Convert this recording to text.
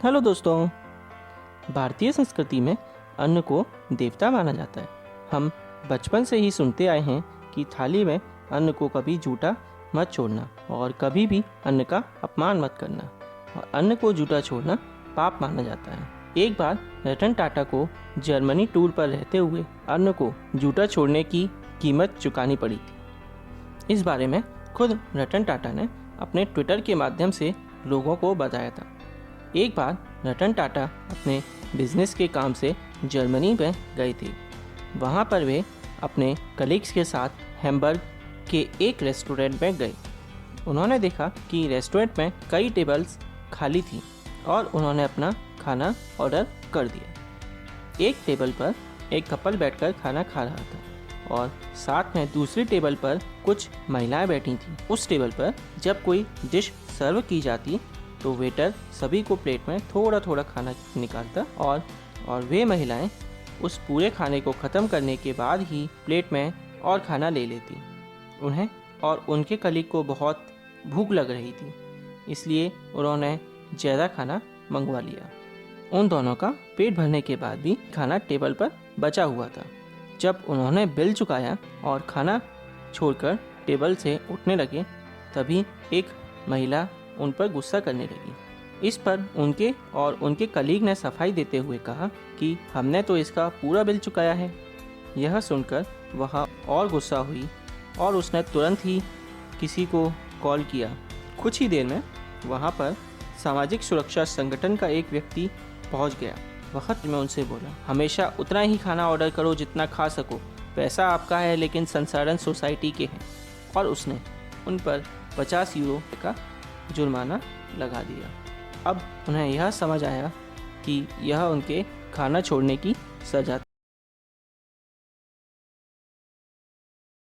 Hello दोस्तों। भारतीय संस्कृति में अन्न को देवता माना जाता है। हम बचपन से ही सुनते आए हैं कि थाली में अन्न को कभी जूठा मत छोड़ना और कभी भी अन्न का अपमान मत करना, और अन्न को जूठा छोड़ना पाप माना जाता है। एक बार रतन टाटा को जर्मनी टूर पर रहते हुए अन्न को जूठा छोड़ने की कीमत चुकानी पड़ी थी। इस बारे में खुद रतन टाटा ने अपने ट्विटर के माध्यम से लोगों को बताया था। एक बार रतन टाटा अपने बिजनेस के काम से जर्मनी में गए थे। वहाँ पर वे अपने कलीग्स के साथ हैम्बर्ग के एक रेस्टोरेंट में गए। उन्होंने देखा कि रेस्टोरेंट में कई टेबल्स खाली थी और उन्होंने अपना खाना ऑर्डर कर दिया। एक टेबल पर एक कपल बैठकर खाना खा रहा था और साथ में दूसरी टेबल पर कुछ महिलाएं बैठी थीं। उस टेबल पर जब कोई डिश सर्व की जाती तो वेटर सभी को प्लेट में थोड़ा थोड़ा खाना निकालता और वे महिलाएं उस पूरे खाने को ख़त्म करने के बाद ही प्लेट में और खाना ले लेती। उन्हें और उनके कलीग को बहुत भूख लग रही थी, इसलिए उन्होंने ज़्यादा खाना मंगवा लिया। उन दोनों का पेट भरने के बाद भी खाना टेबल पर बचा हुआ था। जब उन्होंने बिल चुकाया और खाना छोड़कर टेबल से उठने लगे, तभी एक महिला उन पर गुस्सा करने लगी। इस पर उनके और उनके कलीग ने सफाई देते हुए कहा कि हमने तो इसका पूरा बिल चुकाया है। यह सुनकर वह और गुस्सा हुई और उसने तुरंत ही किसी को कॉल किया। कुछ ही देर में वहाँ पर सामाजिक सुरक्षा संगठन का एक व्यक्ति पहुँच गया। वक्त में उनसे बोला, हमेशा उतना ही खाना ऑर्डर करो जितना खा सको। पैसा आपका है लेकिन संसाधन सोसाइटी के हैं। और उसने उन पर 50 यूरो का जुर्माना लगा दिया। अब उन्हें यह समझ आया कि यह उनके खाना छोड़ने की सज़ा